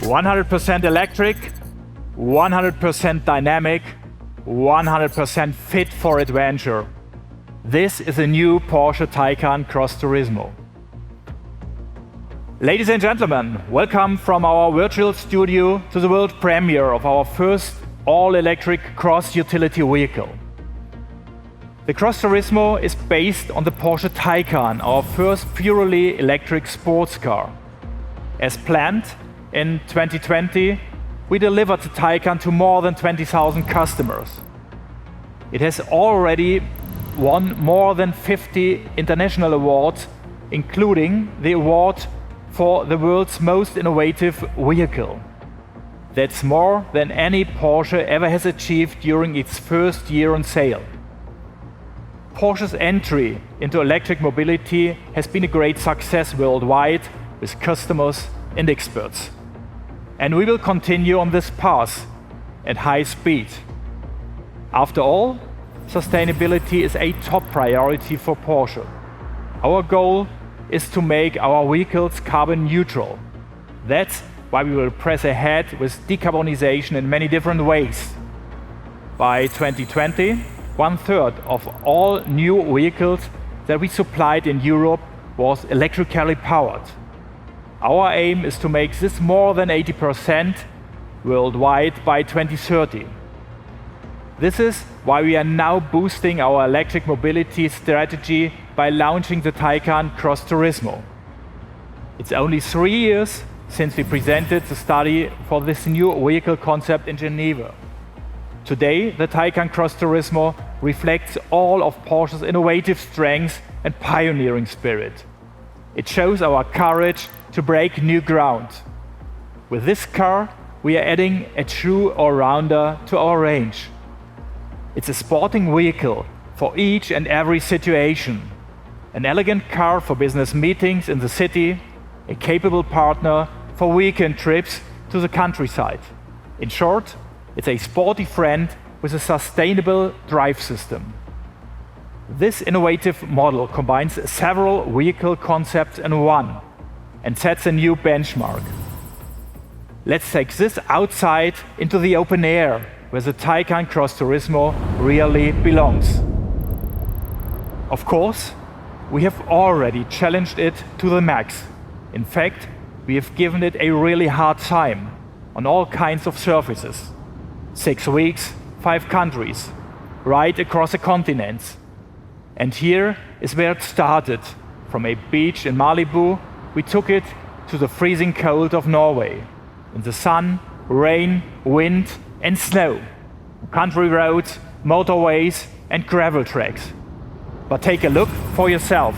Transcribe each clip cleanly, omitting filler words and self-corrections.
100% electric, 100% dynamic, 100% fit for adventure. This is a new Porsche Taycan Cross Turismo. Ladies and gentlemen, welcome from our virtual studio to the world premiere of our first all-electric cross utility vehicle. The Cross Turismo is based on the Porsche Taycan, our first purely electric sports car. As planned, in 2020, we delivered the Taycan to more than 20,000 customers. It has already won more than 50 international awards, including the award for the world's most innovative vehicle. That's more than any Porsche ever has achieved during its first year on sale. Porsche's entry into electric mobility has been a great success worldwide with customers and experts. And we will continue on this path at high speed. After all, sustainability is a top priority for Porsche. Our goal is to make our vehicles carbon neutral. That's why we will press ahead with decarbonization in many different ways. By 2020, 1/3 of all new vehicles that we supplied in Europe was electrically powered. Our aim is to make this more than 80% worldwide by 2030. This is why we are now boosting our electric mobility strategy by launching the Taycan Cross Turismo. It's only 3 years since we presented the study for this new vehicle concept in Geneva. Today, the Taycan Cross Turismo reflects all of Porsche's innovative strengths and pioneering spirit. It shows our courage to break new ground. With this car, we are adding a true all-rounder to our range. It's a sporting vehicle for each and every situation. An elegant car for business meetings in the city, a capable partner for weekend trips to the countryside. In short, it's a sporty friend with a sustainable drive system. This innovative model combines several vehicle concepts in one and sets a new benchmark. Let's take this outside into the open air, where the Taycan Cross Turismo really belongs. Of course, we have already challenged it to the max. In fact, we have given it a really hard time on all kinds of surfaces. 6 weeks, 5 countries, right across the continents. And here is where it started. From a beach in Malibu, we took it to the freezing cold of Norway. In the sun, rain, wind, and snow. Country roads, motorways, and gravel tracks. But take a look for yourself.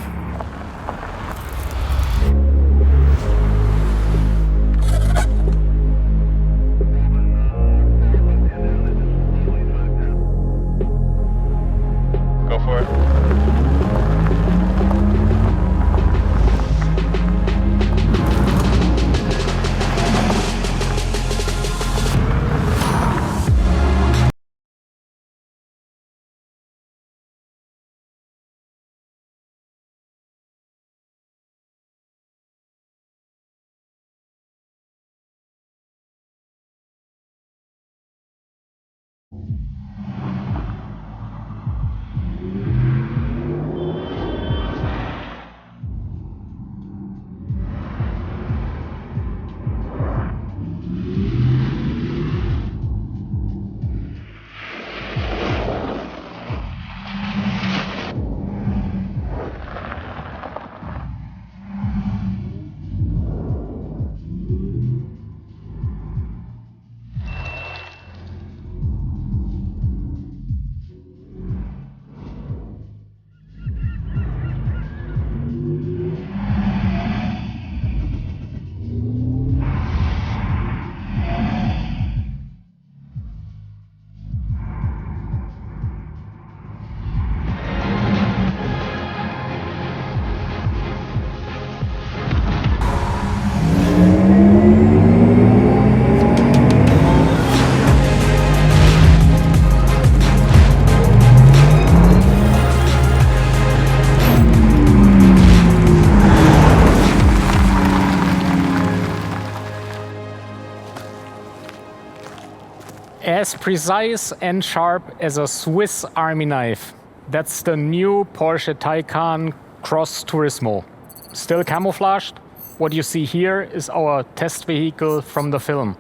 As precise and sharp as a Swiss Army knife. That's the new Porsche Taycan Cross Turismo. Still camouflaged. What you see here is our test vehicle from the film.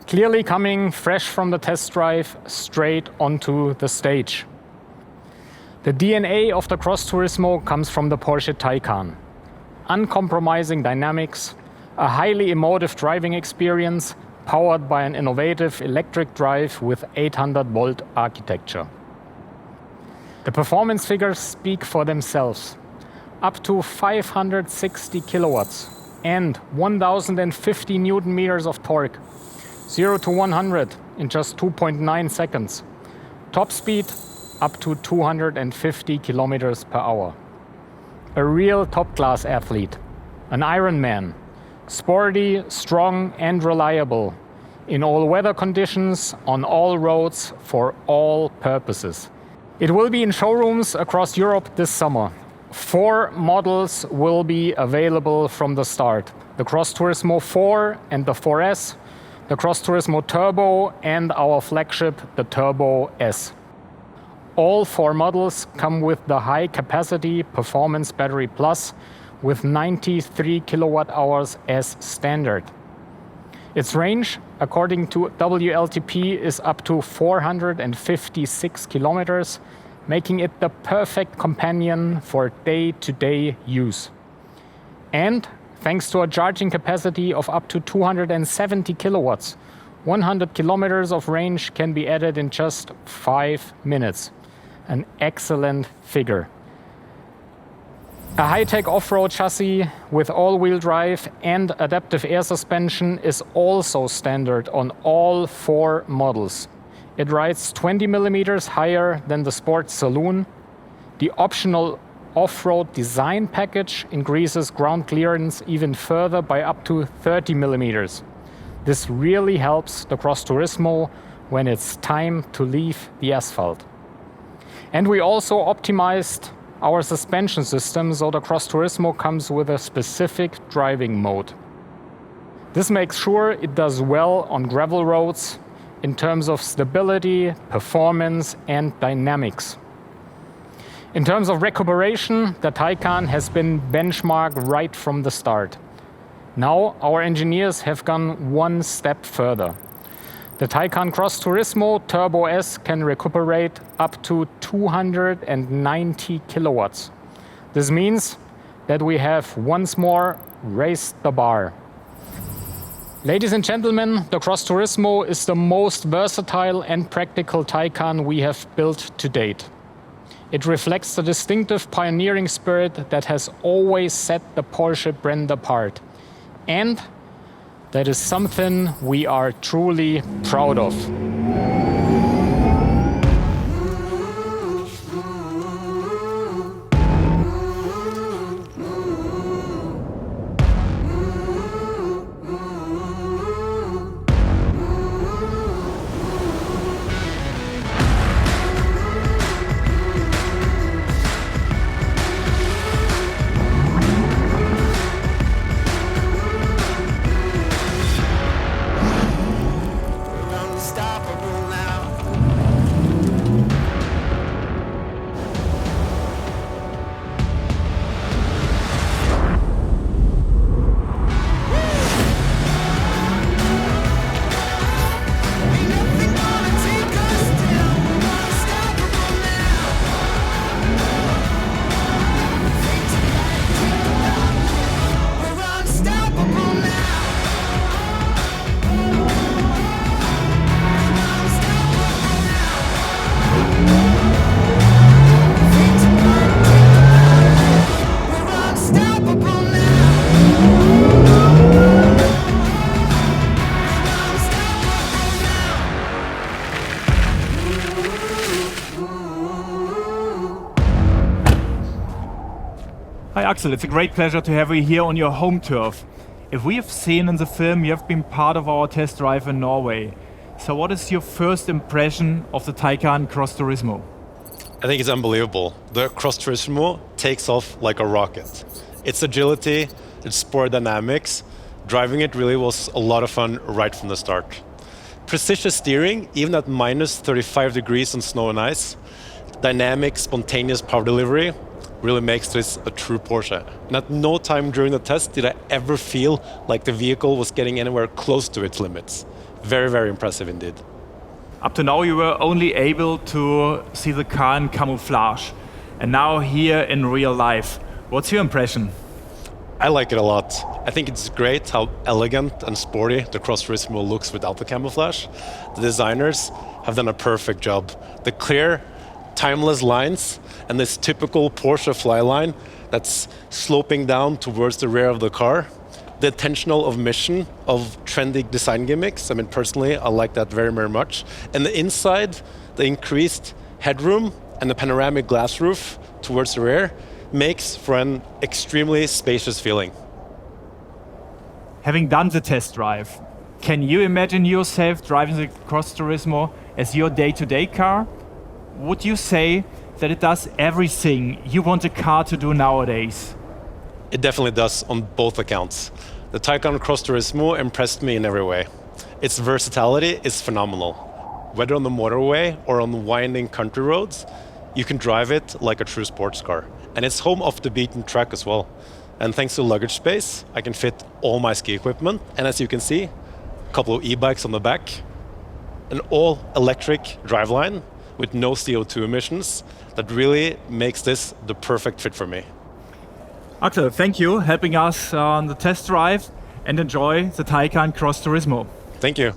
Clearly coming fresh from the test drive straight onto the stage. The DNA of the Cross Turismo comes from the Porsche Taycan. Uncompromising dynamics, a highly emotive driving experience powered by an innovative electric drive with 800-volt architecture. The performance figures speak for themselves. Up to 560 kilowatts and 1050 Newton meters of torque. 0 to 100 in just 2.9 seconds. Top speed up to 250 kilometers per hour. A real top-class athlete, an Ironman. Sporty, strong and reliable. In all weather conditions, on all roads, for all purposes. It will be in showrooms across Europe this summer. 4 models will be available from the start. The Cross Turismo 4 and the 4S, the Cross Turismo Turbo and our flagship, the Turbo S. All 4 models come with the high-capacity Performance Battery Plus with 93 kilowatt hours as standard. Its range, according to WLTP, is up to 456 kilometers, making it the perfect companion for day-to-day use. And thanks to a charging capacity of up to 270 kilowatts, 100 kilometers of range can be added in just 5 minutes. An excellent figure. A high-tech off-road chassis with all-wheel drive and adaptive air suspension is also standard on all 4 models. It rides 20 millimeters higher than the Sport Saloon. The optional off-road design package increases ground clearance even further by up to 30 millimeters. This really helps the Cross Turismo when it's time to leave the asphalt. And we also optimized our suspension system, so the Cross Turismo comes with a specific driving mode. This makes sure it does well on gravel roads in terms of stability, performance, and dynamics. In terms of recuperation, the Taycan has been benchmarked right from the start. Now our engineers have gone one step further. The Taycan Cross Turismo Turbo S can recuperate up to 290 kilowatts. This means that we have once more raised the bar. Ladies and gentlemen, the Cross Turismo is the most versatile and practical Taycan we have built to date. It reflects the distinctive pioneering spirit that has always set the Porsche brand apart. And that is something we are truly proud of. Hi Axel, it's a great pleasure to have you here on your home turf. If we have seen in the film, you have been part of our test drive in Norway. So what is your first impression of the Taycan Cross Turismo? I think it's unbelievable. The Cross Turismo takes off like a rocket. Its agility, its sport dynamics, driving it really was a lot of fun right from the start. Precision steering, even at minus 35 degrees on snow and ice. Dynamic, spontaneous power delivery really makes this a true Porsche. And at no time during the test did I ever feel like the vehicle was getting anywhere close to its limits. Very, very impressive indeed. Up to now, you were only able to see the car in camouflage. And now here in real life, what's your impression? I like it a lot. I think it's great how elegant and sporty the Cross Turismo looks without the camouflage. The designers have done a perfect job. The clear, timeless lines and this typical Porsche fly line that's sloping down towards the rear of the car. The intentional omission of trendy design gimmicks. I mean, personally, I like that very, very much. And the inside, the increased headroom and the panoramic glass roof towards the rear makes for an extremely spacious feeling. Having done the test drive, can you imagine yourself driving the Cross Turismo as your day-to-day car? Would you say that it does everything you want a car to do nowadays? It definitely does on both accounts. The Taycan Cross Turismo impressed me in every way. Its versatility is phenomenal. Whether on the motorway or on winding country roads, you can drive it like a true sports car. And it's home off the beaten track as well. And thanks to luggage space, I can fit all my ski equipment. And as you can see, a couple of e-bikes on the back, an all-electric driveline with no CO2 emissions that really makes this the perfect fit for me. Axel, thank you helping us on the test drive and enjoy the Taycan Cross Turismo. Thank you.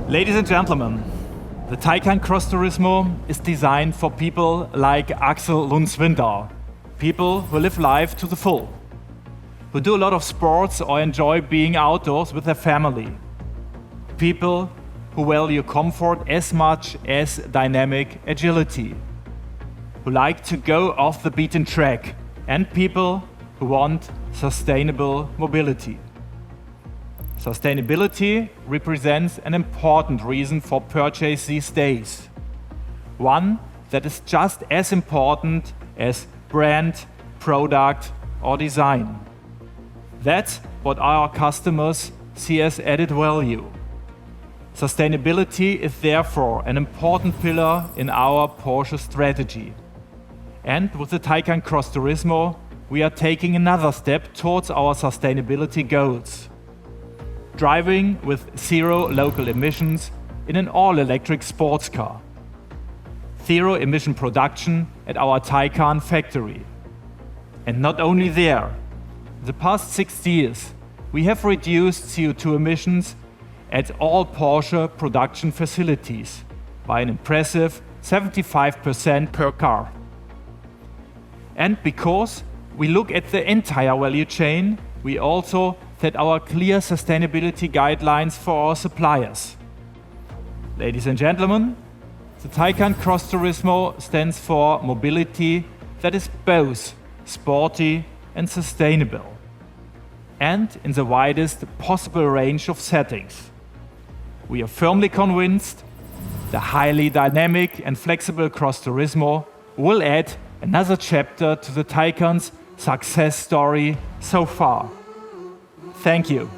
Ladies and gentlemen, the Taycan Cross Turismo is designed for people like Axel Lundswinter, people who live life to the full, who do a lot of sports or enjoy being outdoors with their family, people who value comfort as much as dynamic agility, who like to go off the beaten track, and people who want sustainable mobility. Sustainability represents an important reason for purchase these days. One that is just as important as brand, product, or design. That's what our customers see as added value. Sustainability is therefore an important pillar in our Porsche strategy. And with the Taycan Cross Turismo, we are taking another step towards our sustainability goals. Driving with zero local emissions in an all-electric sports car. Zero emission production at our Taycan factory. And not only there, in the past 6 years, we have reduced CO2 emissions at all Porsche production facilities by an impressive 75% per car. And because we look at the entire value chain, we also set our clear sustainability guidelines for our suppliers. Ladies and gentlemen, the Taycan Cross Turismo stands for mobility that is both sporty and sustainable, and in the widest possible range of settings. We are firmly convinced the highly dynamic and flexible Cross Turismo will add another chapter to the Taycan's success story so far. Thank you.